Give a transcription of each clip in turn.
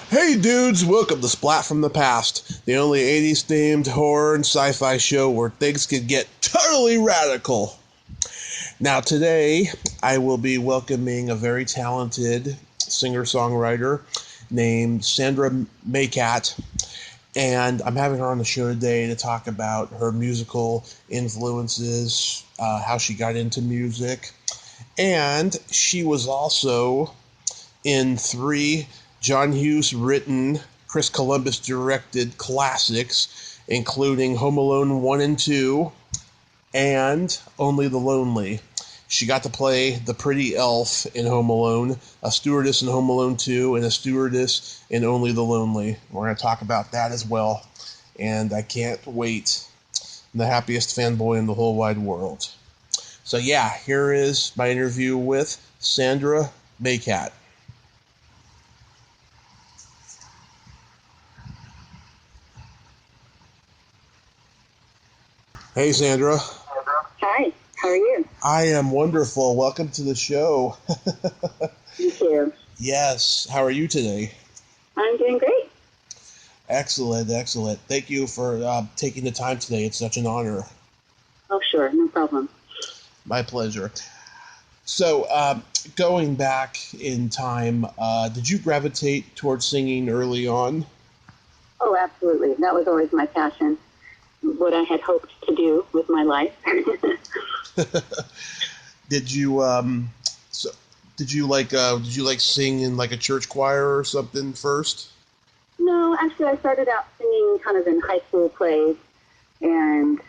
Hey dudes, welcome to Splat from the Past, the only 80s themed horror and sci-fi show where things can get totally radical. Now today, I will be welcoming a very talented singer-songwriter named Sandra Macat, and I'm having her on the show today to talk about her musical influences, how she got into music, and she was also in 3 John Hughes written, Chris Columbus directed classics, including Home Alone 1 and 2 and Only the Lonely. She got to play the pretty elf in Home Alone, a stewardess in Home Alone 2, and a stewardess in Only the Lonely. We're going to talk about that as well, and I can't wait. I'm the happiest fanboy in the whole wide world. So yeah, here is my interview with Sandra Macat. Hey, Sandra. Hi, how are you? I am wonderful. Welcome to the show. Thank you. Yes. How are you today? I'm doing great. Excellent, excellent. Thank you for taking the time today. It's such an honor. Oh, sure, no problem. My pleasure. So, going back in time, did you gravitate towards singing early on? Oh, absolutely. That was always my passion, what I had hoped to do with my life. Did you did you like sing in like a church choir or something first? No, actually, I started out singing kind of in high school plays and,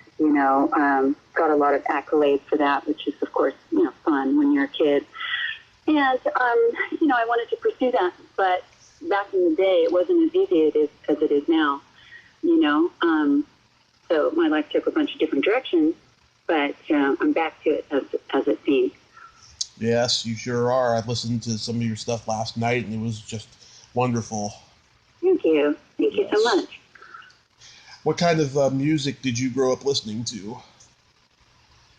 got a lot of accolades for that, which is, of course, fun when you're a kid. And, I wanted to pursue that, but back in the day, it wasn't as easy as it is now, So my life took a bunch of different directions, but I'm back to it as it seems. Yes, you sure are. I listened to some of your stuff last night, and it was just wonderful. Thank you. Thank you so much. What kind of music did you grow up listening to?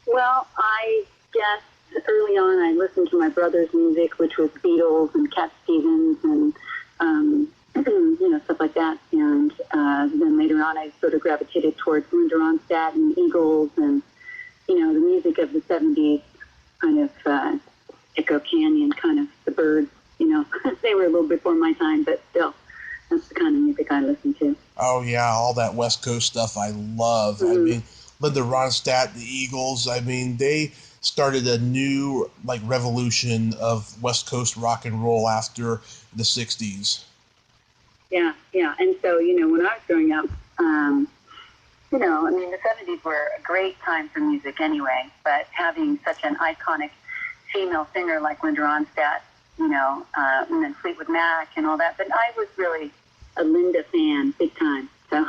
Well, I guess early on I listened to my brother's music, which was Beatles and Cat Stevens and stuff like that. And then later on I sort of gravitated towards Linda Ronstadt and Eagles and, the music of the 70s, kind of Echo Canyon, kind of the Byrds, They were a little before my time, but still, that's the kind of music I listen to. Oh, yeah, all that West Coast stuff I love. Mm-hmm. I mean, Linda Ronstadt, the Eagles, they started a new, revolution of West Coast rock and roll after the 60s. Yeah. And so, when I was growing up, the 70s were a great time for music anyway, but having such an iconic female singer like Linda Ronstadt, and then Fleetwood Mac and all that, but I was really a Linda fan, big time, so.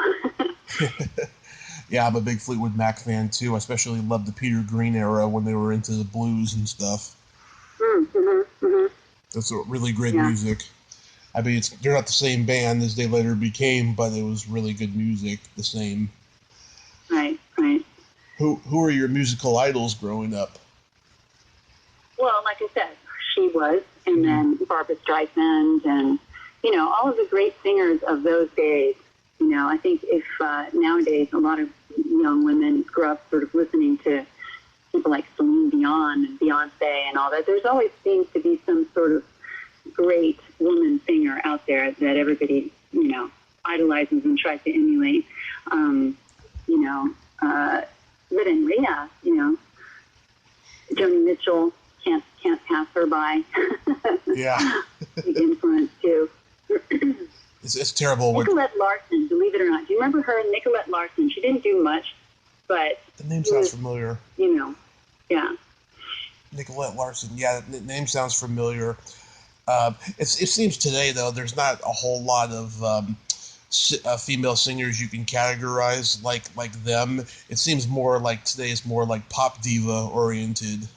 Yeah, I'm a big Fleetwood Mac fan, too. I especially loved the Peter Green era when they were into the blues and stuff. That's really great music. I mean, they're not the same band as they later became, but it was really good music, the same. Right. Who are your musical idols growing up? Well, like I said, she was, and then Barbra Streisand, and, all of the great singers of those days. I think if nowadays a lot of young women grow up sort of listening to people like Celine Dion and Beyonce and all that, there's always seems to be some sort of great woman singer out there that everybody, idolizes and tries to emulate. But anyway, Joni Mitchell, can't pass her by. Yeah. Big influence too. It's terrible. Nicolette Larson, believe it or not. Do you remember her? Nicolette Larson. She didn't do much, but the name sounds familiar. Yeah. Nicolette Larson. Yeah, the name sounds familiar. It seems today, though, there's not a whole lot of female singers you can categorize like them. It seems more like today is more like pop diva oriented.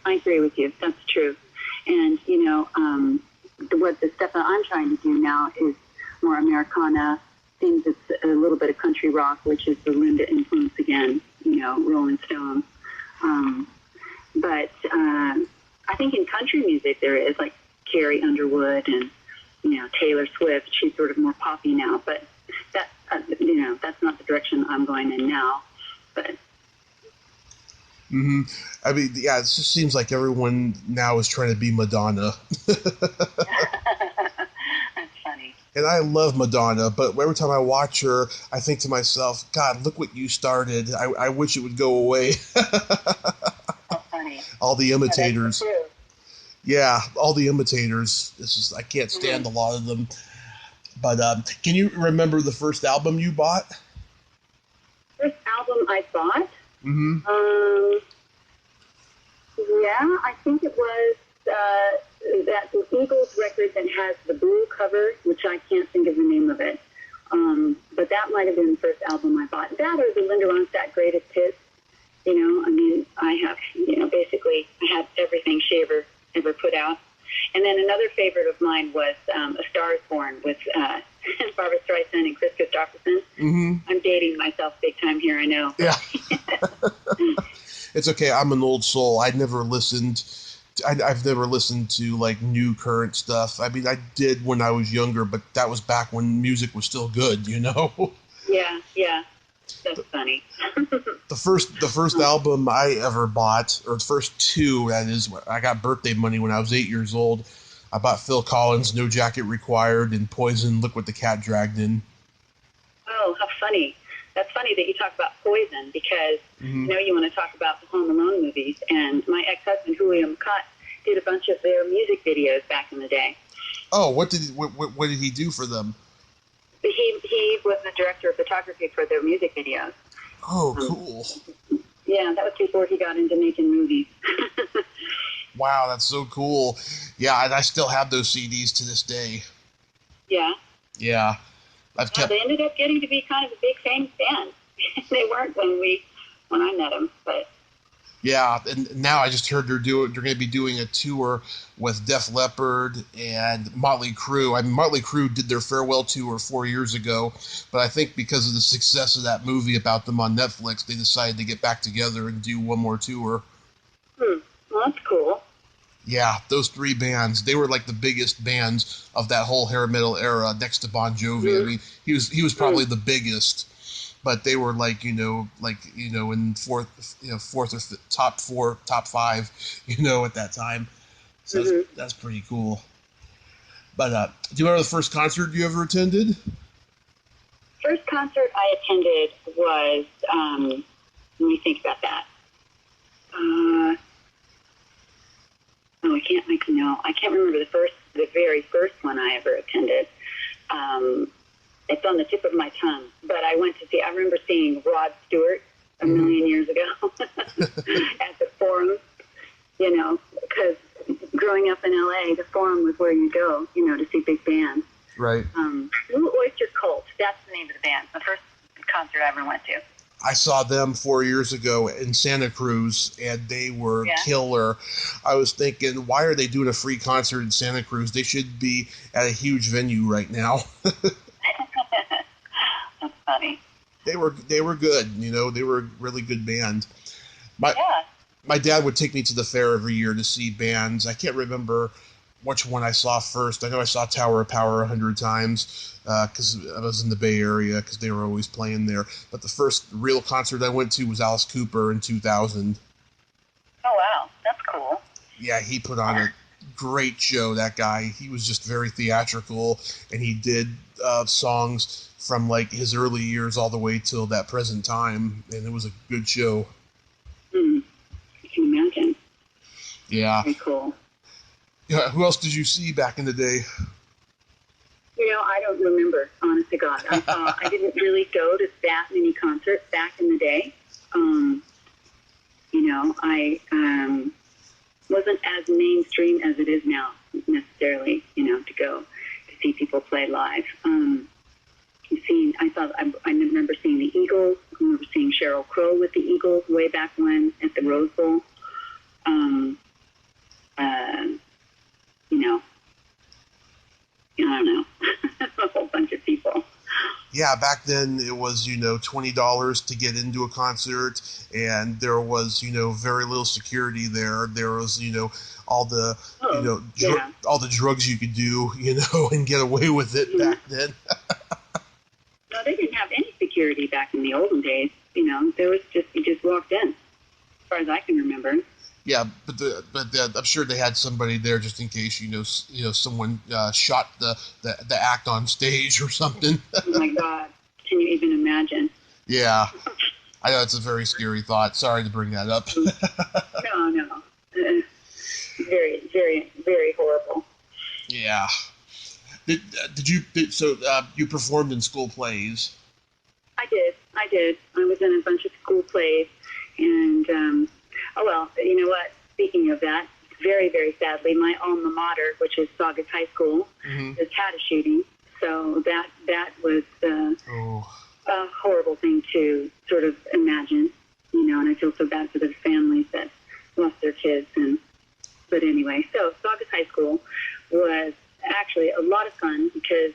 I agree with you. That's true. And, what the stuff that I'm trying to do now is more Americana. Seems it's a little bit of country rock, which is the Linda influence again, Rolling Stones. But I think in country music there is like Carrie Underwood and, Taylor Swift. She's sort of more poppy now, but that, that's not the direction I'm going in now. But Mm-hmm. I mean, yeah, it just seems like everyone now is trying to be Madonna. that's funny. And I love Madonna, but every time I watch her, I think to myself, God, look what you started. I wish it would go away. How funny. All the imitators. Yeah, that's true. Yeah, all the imitators. It's just, I can't stand a lot of them. But can you remember the first album you bought? First album I bought? Mm-hmm. Yeah, I think it was that Eagles record that has the blue cover, which I can't think of the name of it. But that might have been the first album I bought. That or the Linda Ronstadt Greatest Hits. I mean, I have, basically I had everything she ever put out. And then another favorite of mine was A Star is Born with Barbra Streisand and Chris Christopherson. Mm-hmm. I'm dating myself big time here, I know. Yeah. It's okay. I'm an old soul. I've never listened to like new current stuff. I mean, I did when I was younger, but that was back when music was still good, Yeah. That's funny. The first album I ever bought, or the first two, that is, I got birthday money when I was 8 years old. I bought Phil Collins' No Jacket Required and Poison, Look What the Cat Dragged In. Oh, how funny. That's funny that you talk about Poison, because you want to talk about the Home Alone movies, and my ex-husband, Julio Macat, did a bunch of their music videos back in the day. Oh, what did he do for them? He was the director of photography for their music videos. Oh, cool. Yeah, that was before he got into making movies. Wow, that's so cool. Yeah, I still have those CDs to this day. Yeah. Yeah. They ended up getting to be kind of a big famous band. They weren't when I met them, but yeah. And now I just heard they're going to be doing a tour with Def Leppard and Motley Crue. I mean, Motley Crue did their farewell tour 4 years ago, but I think because of the success of that movie about them on Netflix, they decided to get back together and do one more tour. Well, that's cool. Yeah, those three bands, they were like the biggest bands of that whole hair metal era next to Bon Jovi. I mean, he was probably the biggest, but they were like, in fourth or top four, top five, at that time. So that's pretty cool. But do you remember the first concert you ever attended? First concert I attended was, let me think about that. I can't remember the very first one I ever attended. It's on the tip of my tongue, but I remember seeing Rod Stewart a million years ago at the Forum, because growing up in LA, the Forum was where you go, to see big bands. Right. Blue Oyster Cult, that's the name of the band, the first concert I ever went to. I saw them 4 years ago in Santa Cruz, and they were killer. I was thinking, why are they doing a free concert in Santa Cruz? They should be at a huge venue right now. That's funny. They were good, they were a really good band. My dad would take me to the fair every year to see bands. I can't remember which one I saw first. I know I saw Tower of Power 100 times because I was in the Bay Area because they were always playing there. But the first real concert I went to was Alice Cooper in 2000. Oh, wow. That's cool. Yeah, he put on a great show, that guy. He was just very theatrical, and he did songs from like his early years all the way till that present time, and it was a good show. I can imagine. Yeah. Very cool. Yeah, who else did you see back in the day? I don't remember, honest to God. I didn't really go to that many concerts back in the day. I wasn't as mainstream as it is now, necessarily, to go to see people play live. I remember seeing the Eagles. I remember seeing Sheryl Crow with the Eagles way back when at the Rose Bowl. I don't know, a whole bunch of people. Yeah, back then it was, $20 to get into a concert, and there was, very little security there. There was, all the, all the drugs you could do, and get away with it back then. No, they didn't have any security back in the olden days. There was you just walked in, as far as I can remember. Yeah, but I'm sure they had somebody there just in case, someone shot the act on stage or something. Oh my God, can you even imagine? Yeah, I know it's a very scary thought. Sorry to bring that up. No, very, very, very horrible. Yeah. You performed in school plays? I did. I was in a bunch of school plays, and you know what? Speaking of that, very, very sadly, my alma mater, which is Saugus High School, has had a shooting. So that was a horrible thing to sort of imagine, and I feel so bad for the families that lost their kids. But anyway, so Saugus High School was actually a lot of fun because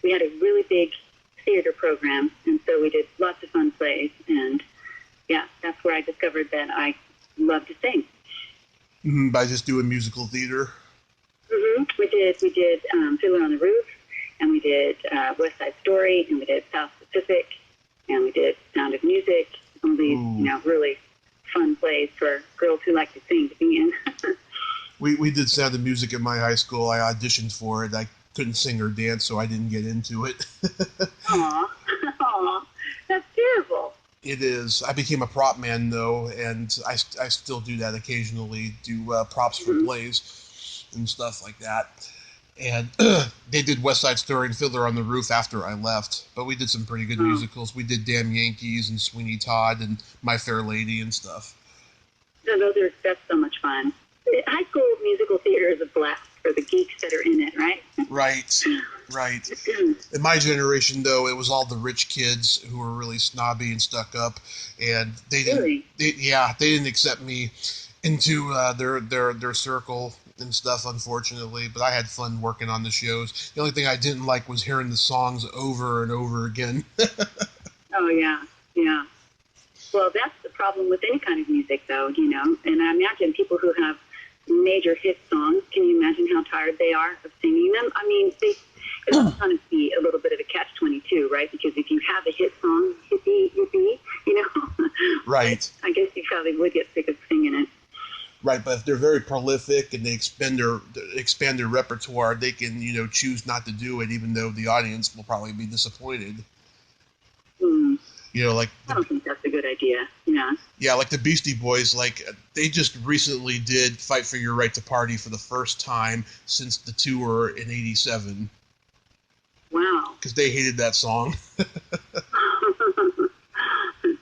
we had a really big theater program, and so we did lots of fun plays, and yeah, that's where I discovered that I love to sing. By just doing musical theater? We did Fiddler on the Roof, and we did West Side Story, and we did South Pacific, and we did Sound of Music, all these, really fun plays for girls who like to sing to be in. We did Sound of Music at my high school. I auditioned for it. I couldn't sing or dance, so I didn't get into it. Aw, that's terrible. It is. I became a prop man, though, and I still do that occasionally, do props for plays and stuff like that. And they did West Side Story and Fiddler on the Roof after I left, but we did some pretty good musicals. We did Damn Yankees and Sweeney Todd and My Fair Lady and stuff. No, that's so much fun. High school musical theater is a blast for the geeks that are in it, right? Right. In my generation, though, it was all the rich kids who were really snobby and stuck up, and they didn't accept me into their circle and stuff, unfortunately. But I had fun working on the shows. The only thing I didn't like was hearing the songs over and over again. Oh yeah. Well, that's the problem with any kind of music, though, And I imagine people who have major hit songs, can you imagine how tired they are of singing them? I mean, it's kind of be a little bit of a catch-22, right? Because if you have a hit song, yippee, Right. I guess you probably would get sick of singing it. Right, but if they're very prolific and they expand their repertoire, they can, choose not to do it, even though the audience will probably be disappointed. I don't think that's a good idea. Yeah. Yeah, like the Beastie Boys, they just recently did "Fight for Your Right to Party" for the first time since the tour in '87. Wow. Because they hated that song. That's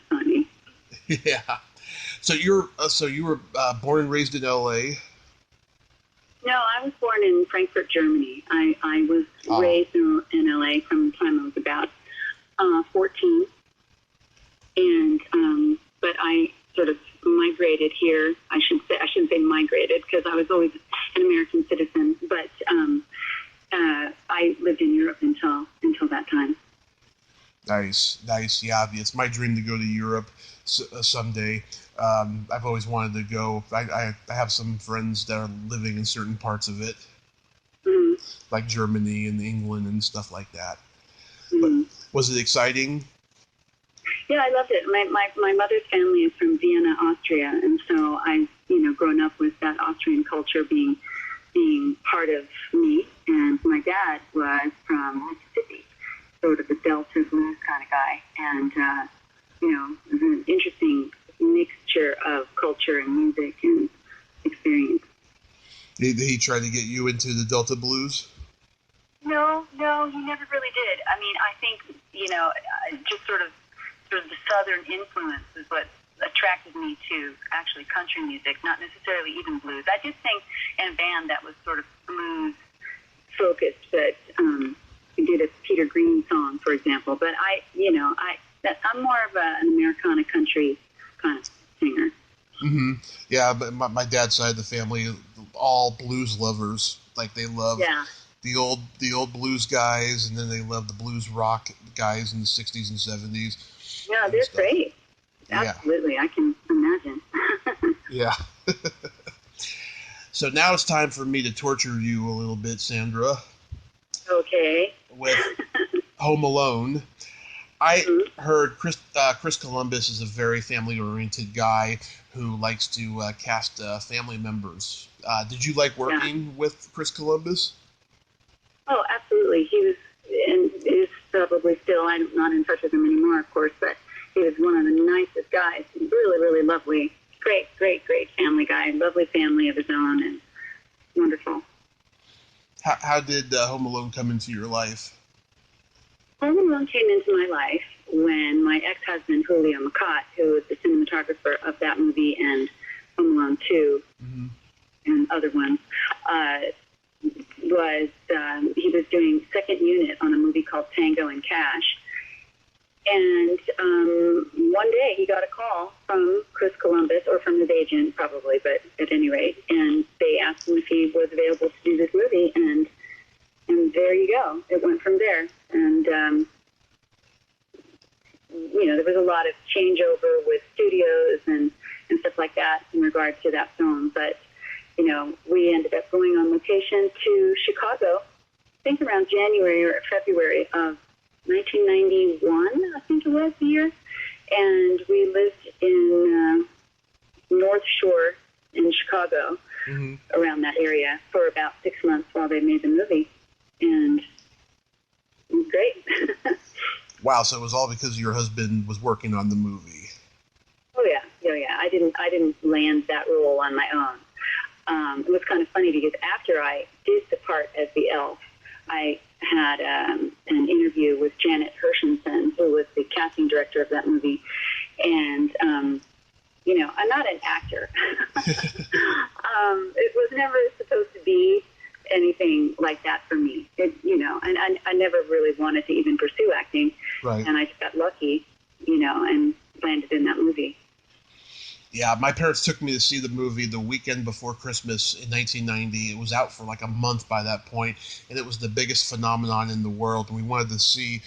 funny. Yeah. So you were born and raised in L.A. No, I was born in Frankfurt, Germany. I was raised in L.A. from the time I was about 14. And but I sort of migrated here. I shouldn't say migrated because I was always an American citizen. But I lived in Europe until that time. Nice. Yeah, it's my dream to go to Europe someday. I've always wanted to go. I have some friends that are living in certain parts of it, like Germany and England and stuff like that. But was it exciting? Yeah, I loved it. My mother's family is from Vienna, Austria, and so I've grown up with that Austrian culture being part of me. And my dad was from Mississippi, sort of the Delta blues kind of guy, and it was an interesting mixture of culture and music and experience. Did he try to get you into the Delta blues? No, he never really did. I mean, I think just sort of the Southern influence is what attracted me to actually country music, not necessarily even blues. I did sing in a band that was sort of blues focused, but we did a Peter Green song, for example. But I'm more of an Americana country kind of singer. Mm-hmm. Yeah, but my dad's side of the family, all blues lovers. Like they love the old blues guys, and then they love the blues rock guys in the 60s and 70s. Yeah, they're great. Yeah. Absolutely, I can imagine. Yeah. So now it's time for me to torture you a little bit, Sandra. Okay. With Home Alone. I heard Chris Columbus is a very family-oriented guy who likes to cast family members. Did you like working with Chris Columbus? Oh, absolutely. He was, and is probably still, I'm not in touch with him anymore, of course, but he was one of the nicest guys. Really, really lovely. Great, great, great family guy. Lovely family of his own, and wonderful. How did Home Alone come into your life? Home Alone came into my life when my ex-husband, Julio Macat, who was the cinematographer of that movie and Home Alone 2 and other ones, he was doing second unit on a movie called Tango and Cash. And one day he got a call from Chris Columbus, or from his agent probably, but at any rate, and they asked him if he was available to do this movie, and there you go. It went from there. And, there was a lot of changeover with studios and stuff like that in regard to that film. But, we ended up going on location to Chicago, I think around January or February of 1991, I think it was the year. And we lived in North Shore in Chicago, around that area, for about 6 months while they made the movie. And it was great. Wow, so it was all because your husband was working on the movie. Oh yeah. I didn't land that role on my own. It was kind of funny because after I did the part as the elf, I had an interview with Janet Hershenson, who was the casting director of that movie. And, I'm not an actor. It was never supposed to be anything like that for me. And I never really wanted to even pursue acting. Right. And I just got lucky, and landed in that movie. Yeah, my parents took me to see the movie the weekend before Christmas in 1990. It was out for like a month by that point, and it was the biggest phenomenon in the world. And we wanted to see,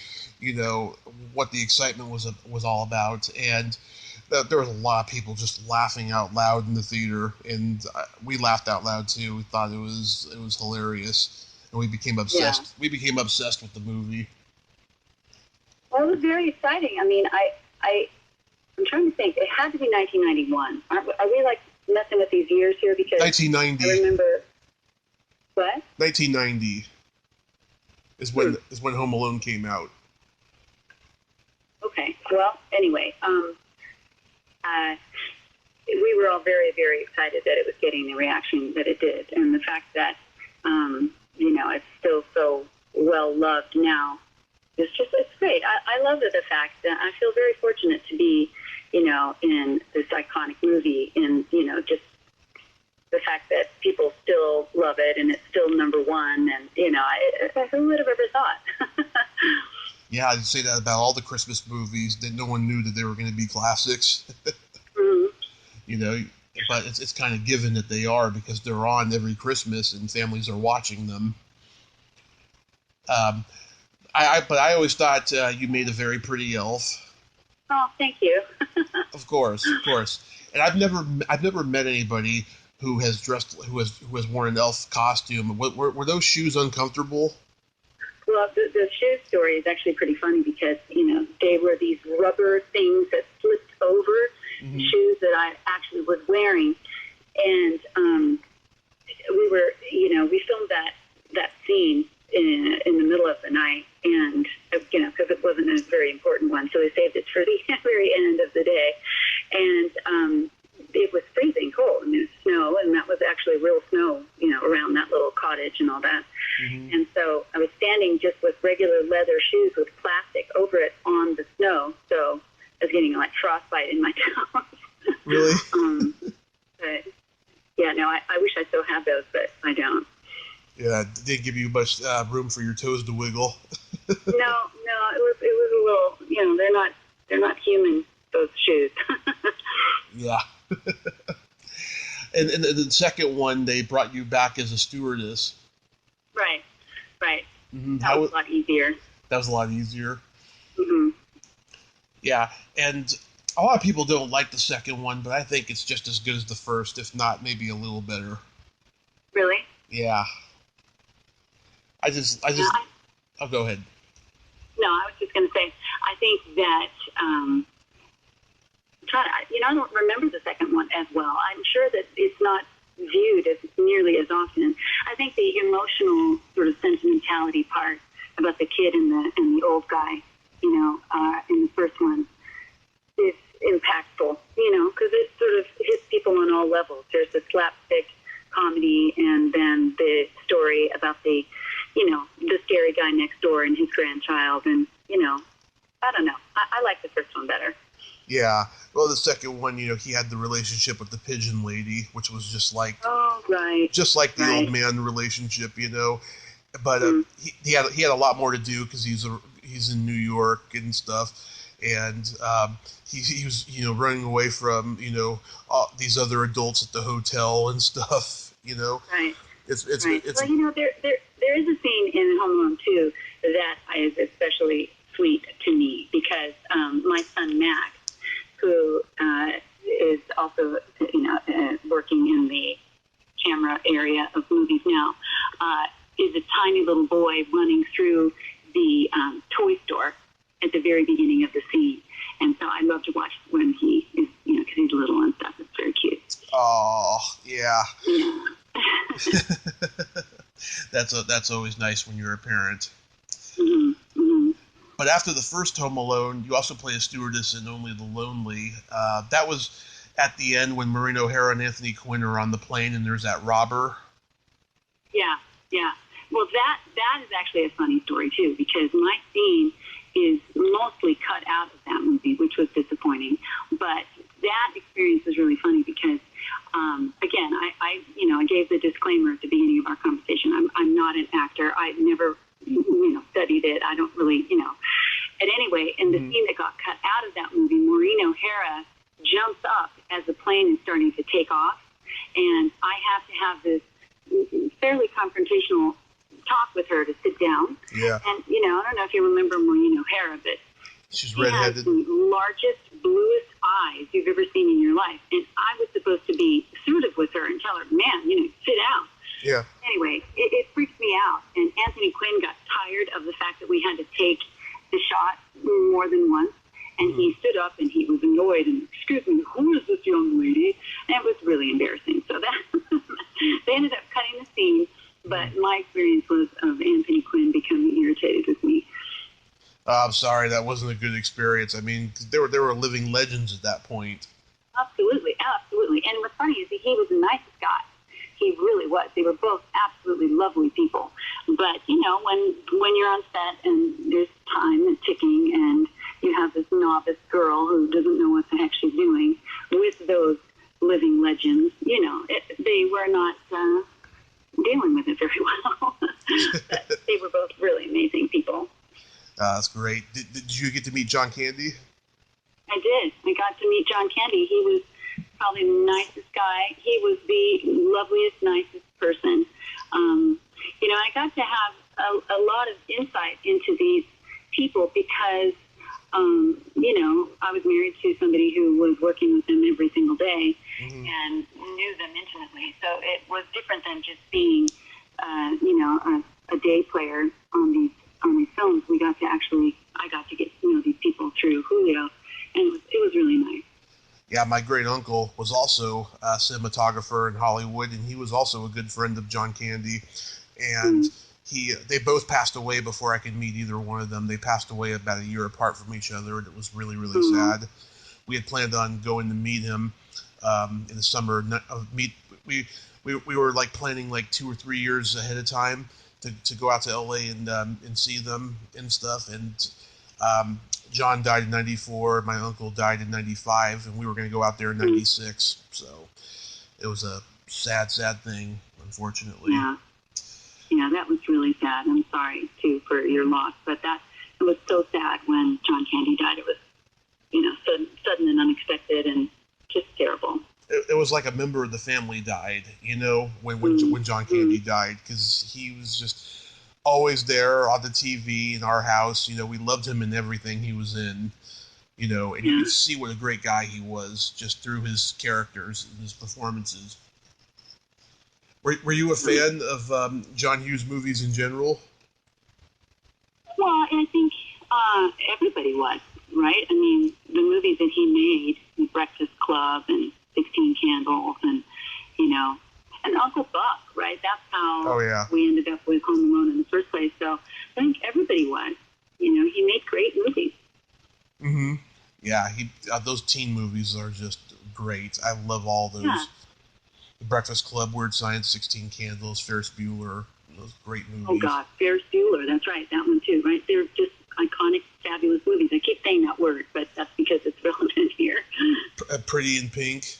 what the excitement was all about. And there was a lot of people just laughing out loud in the theater, and we laughed out loud too. We thought it was hilarious, and we became obsessed. Yeah. We became obsessed with the movie. Well, it was very exciting. I mean, I'm trying to think. It had to be 1991. Are we like messing with these years here? Because 1990. I remember. What? 1990 is when Home Alone came out. Okay. Well, anyway, we were all very, very excited that it was getting the reaction that it did, and the fact that it's still so well loved now. It's great. I love the fact that I feel very fortunate to be, in this iconic movie, and, just the fact that people still love it and it's still number one, and, who would have ever thought? Yeah, I'd say that about all the Christmas movies, that no one knew that they were going to be classics. But it's kind of given that they are, because they're on every Christmas and families are watching them. But I always thought you made a very pretty elf. Oh, thank you. Of course. And I've never met anybody who has worn an elf costume. Were those shoes uncomfortable? Well, the shoe story is actually pretty funny because they were these rubber things that flipped over shoes that I actually was wearing, and we filmed that scene in the middle of the night, and because it wasn't a very important one, so we saved it for the very end of the day, and it was freezing cold, and it was snow, and that was actually real snow, around that little cottage and all that, and so I was standing just with regular leather shoes with plastic over it on the snow, so I was getting like frostbite in my toes. Really? But yeah, no, I wish I still had those, but I don't. Yeah, it didn't give you much room for your toes to wiggle. No, it was a little, they're not human, those shoes. Yeah. And the second one, they brought you back as a stewardess. Right. Mm-hmm. That was a lot easier. That was a lot easier. Mm-hmm. Yeah, and a lot of people don't like the second one, but I think it's just as good as the first, if not maybe a little better. Really? Yeah. Yeah, Oh, go ahead. no, I was just going to say, I think that, I don't remember the second one as well. I'm sure that it's not viewed as nearly as often. I think the emotional sort of sentimentality part about the kid and the old guy, in the first one is impactful, because it sort of hits people on all levels. There's the slapstick comedy and then the story about the scary guy next door and his grandchild. And, I don't know. I like the first one better. Yeah. Well, the second one, he had the relationship with the pigeon lady, which was just like, just like the old man relationship, But he had a lot more to do because he's in New York and stuff, and he was running away from these other adults at the hotel and stuff. Right. It's right. Well, there is a scene in Home Alone 2 that is especially sweet to me because my son Max, who is also working in the camera area of movies now, is a tiny little boy running through the toy store at the very beginning of the scene. And so I love to watch when he is, because he's little and stuff. It's very cute. Oh, yeah. Yeah. That's always nice when you're a parent. Mm-hmm. Mm-hmm. But after the first Home Alone, you also play a stewardess in Only the Lonely. That was at the end when Maureen O'Hara and Anthony Quinn are on the plane and there's that robber. Yeah, yeah. Well, that is actually a funny story, too, because my scene is mostly cut out of that movie, which was disappointing. But that experience was really funny because, again, I gave the disclaimer at the beginning of our conversation. I'm not an actor. I've never, studied it. I don't really, And anyway, in the scene that got cut out of that movie, Maureen O'Hara jumps up as the plane is starting to take off, and I have to have this fairly confrontational talk with her to sit down. Yeah. And, I don't know if you remember Maureen O'Hara, but she's she redheaded. has the largest, bluest eyes you've ever seen in your life. And I was supposed to be assertive with her and tell her, man, sit down. Yeah. Anyway, it freaked me out. And Anthony Quinn got tired of the fact that we had to take the shot more than once. And he stood up and he was annoyed and, excuse me, who is this young lady? And it was really embarrassing. So that they ended up cutting the scene. But my experience was of Anthony Quinn becoming irritated with me. I'm sorry, that wasn't a good experience. I mean, they were living legends at that point. Absolutely, absolutely. And what's funny is he was the nicest guy. He really was. They were both absolutely lovely people. But, when you're on set and there's time ticking and you have this novice girl who doesn't know what the heck she's doing with those living legends, they were not dealing with it very well. But they were both really amazing people. That's great. Did you get to meet John Candy? I did. I got to meet John Candy. He was probably the nicest guy. He was the loveliest, nicest person. I got to have a lot of insight into these people because, I was married to somebody who was working with them every single day and knew them intimately. So it was different than just being, a day player on these films. I got to get to know these people through Julio, and it was really nice. Yeah, my great uncle was also a cinematographer in Hollywood, and he was also a good friend of John Candy. And they both passed away before I could meet either one of them. They passed away about a year apart from each other, and it was really, really sad. We had planned on going to meet him in the summer. We were like planning like 2 or 3 years ahead of time to go out to LA and see them and stuff. And John died in 94. My uncle died in 95, and we were going to go out there in 96. So it was a sad, sad thing, unfortunately. Yeah, that was really sad. I'm sorry, too, for your loss. But it was so sad when John Candy died. It was, sudden and unexpected and just terrible. It was like a member of the family died, when John Candy died, because he was just always there on the TV in our house. We loved him in everything he was in. And you could see what a great guy he was just through his characters and his performances. Were you a fan of John Hughes movies in general? Well, I think everybody was, right? I mean, the movies that he made, Breakfast Club and 16 Candles and, and Uncle Buck, right? That's how we ended up with Home Alone in the first place. So I think everybody was. He made great movies. Mm-hmm. Yeah, those teen movies are just great. I love all those. Yeah. The Breakfast Club, Weird Science, 16 Candles, Ferris Bueller, those great movies. Oh, God, Ferris Bueller, that's right, that one too, right? They're just iconic, fabulous movies. I keep saying that word, but that's because it's relevant here. Pretty in Pink.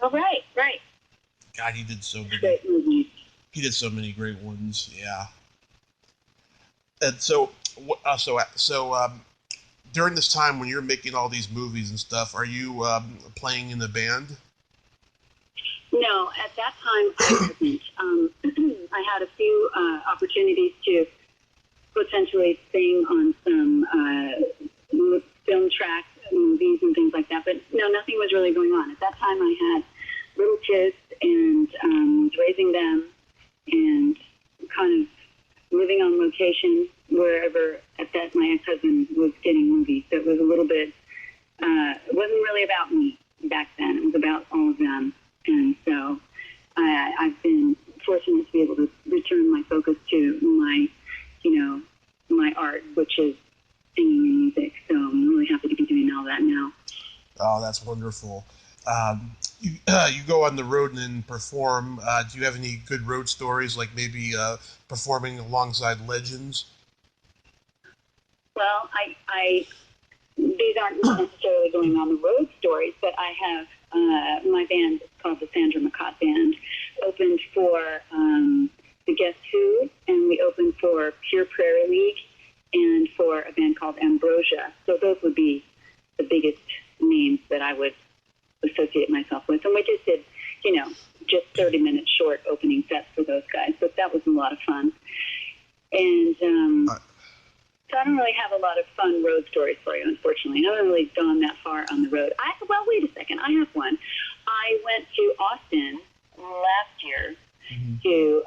Oh, right. God, he did so many. Great movies. He did so many great ones, yeah. And so during this time when you're making all these movies and stuff, are you playing in the band? No, at that time I wasn't. I had a few opportunities to potentially sing on some film track movies and things like that, but no, nothing was really going on. At that time I had little kids and was raising them and kind of living on location wherever at that my ex-husband was getting movies. So it was a little bit, it wasn't really about me back then. It was about all of them. And so I've been fortunate to be able to return my focus to my, my art, which is singing and music. So I'm really happy to be doing all that now. Oh, that's wonderful. You go on the road and perform. Do you have any good road stories, like maybe performing alongside legends? Well, these aren't necessarily going on the road stories, but I have my band called the Sandra Macat Band opened for the Guess Who, and we opened for Pure Prairie League and for a band called Ambrosia. So those would be the biggest names that I would associate myself with. And we just did, just 30-minute short opening sets for those guys. So that was a lot of fun. And so I don't really have a lot of fun road stories for you, unfortunately. I haven't really gone that far on the road. Well, wait a second. I have one. I went to Austin last year to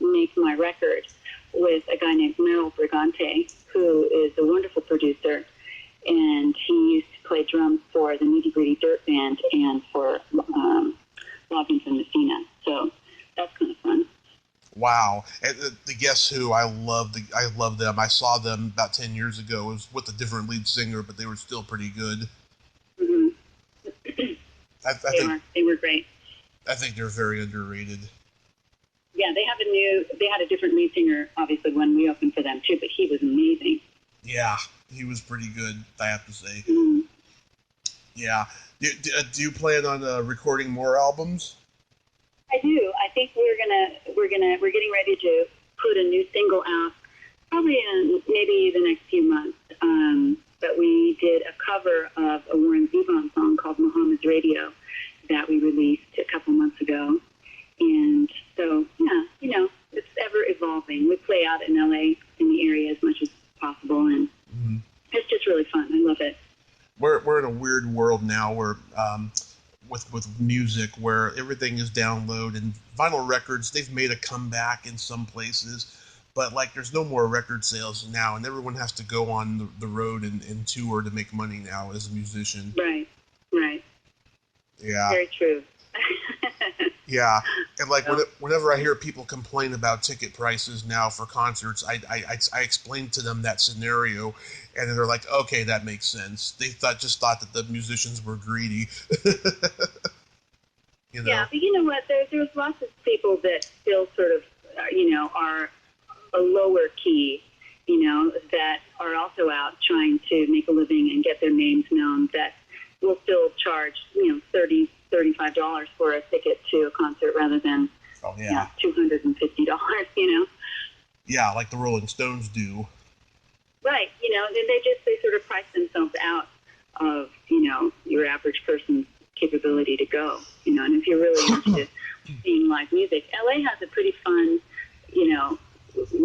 make my record with a guy named Merrill Brigante, who is a wonderful producer, and he used to play drums for the Nitty Gritty Dirt Band and for Loggins and Messina. So that's kind of fun. Wow. And the Guess Who, I love them. I saw them about 10 years ago. It was with a different lead singer, but they were still pretty good. Mm-hmm. They were great. I think they're very underrated. Yeah, they had a different lead singer, obviously, when we opened for them, too, but he was amazing. Yeah, he was pretty good, I have to say. Mm-hmm. Yeah. Do you plan on recording more albums? I do. I think we're getting ready to put a new single out, probably in maybe the next few months. But we did a cover of a Warren Zevon song called Muhammad's Radio that we released a couple months ago. And so, yeah, it's ever evolving. We play out in LA in the area as much as possible, and it's just really fun. I love it. We're in a weird world now where with music where everything is download, and vinyl records, they've made a comeback in some places, but there's no more record sales now, and everyone has to go on the road and tour to make money now as a musician. Right. Yeah. Very true. Yeah, and whenever I hear people complain about ticket prices now for concerts, I explain to them that scenario, and they're like, "Okay, that makes sense." They just thought that the musicians were greedy. Yeah, but you know what? There's lots of people that still sort of, are a lower key, that are also out trying to make a living and get their names known. That will still charge, $30, $35 for a ticket to a concert rather than $250, Yeah, like the Rolling Stones do. Right, they sort of price themselves out of, your average person's capability to go, and if you're really into seeing live music, LA has a pretty fun,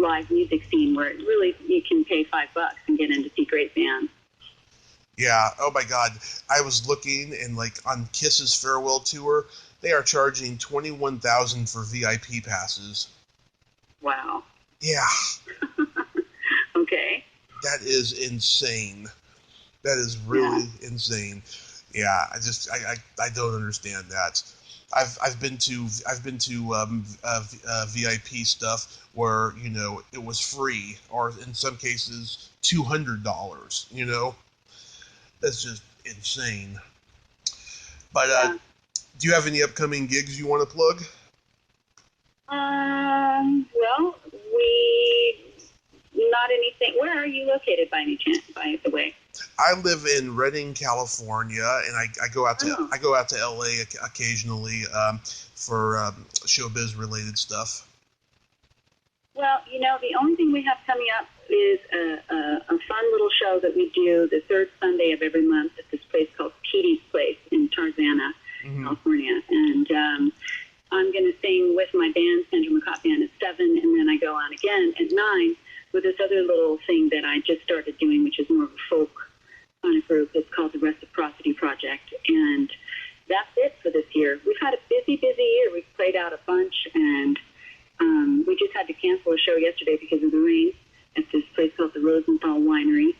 live music scene where it really you can pay $5 and get in to see great bands. Yeah. Oh my God. I was looking, and like on Kiss's farewell tour, they are charging $21,000 for VIP passes. Wow. Yeah. Okay. That is insane. That is really insane. Yeah. I don't understand that. I've been to VIP stuff where, you know, it was free, or in some cases $200. You know, that's just insane. But do you have any upcoming gigs you want to plug? Well, not anything. Where are you located by any chance, by the way? I live in Redding, California, and I go out to LA occasionally for showbiz related stuff. Well, you know, the only thing we have coming up is a fun little show that we do the third Sunday of every month at this place called Petey's Place in Tarzana, California. And I'm going to sing with my band, Sandra Macat Band, at 7, and then I go on again at 9 with this other little thing that I just started doing, which is more of a folk kind of group. It's called the Reciprocity Project. And that's it for this year. We've had a busy year. We've played out a bunch, and we just had to cancel a show yesterday because of the rain at this place called the Rosenthal Winery.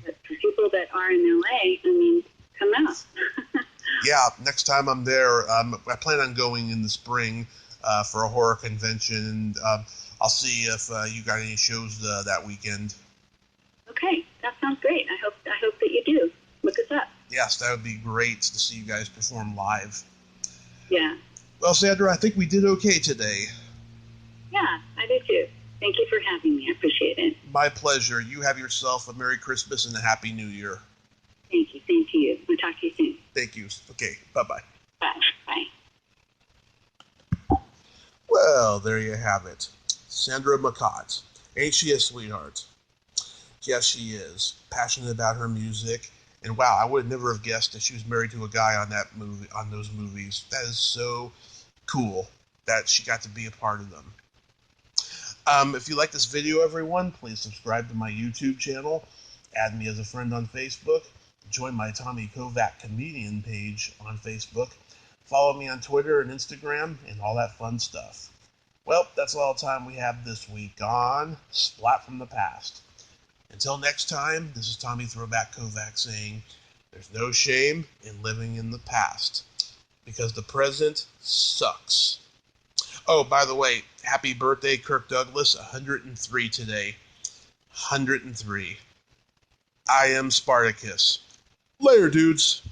But for people that are in LA, I mean, come out. Yeah, next time I'm there, I plan on going in the spring for a horror convention, and I'll see if you got any shows that weekend. Okay, that sounds great. I hope that you do. Look us up. Yes, that would be great to see you guys perform live. Yeah. Well, Sandra, I think we did okay today. Yeah, I do too. Thank you for having me. I appreciate it. My pleasure. You have yourself a Merry Christmas and a Happy New Year. Thank you. Same to you. We'll talk to you soon. Thank you. Okay, bye-bye. Bye. Bye. Well, there you have it. Sandra Macat. Ain't she a sweetheart? Yes, she is. Passionate about her music. And wow, I would never have guessed that she was married to a guy on that movie, on those movies. That is so cool that she got to be a part of them. If you like this video, everyone, please subscribe to my YouTube channel. Add me as a friend on Facebook. Join my Tommy Kovac comedian page on Facebook. Follow me on Twitter and Instagram and all that fun stuff. Well, that's all the time we have this week on Splat from the Past. Until next time, this is Tommy Throwback Kovac saying, there's no shame in living in the past, because the present sucks. Oh, by the way, happy birthday, Kirk Douglas, 103 today. 103. I am Spartacus. Later, dudes.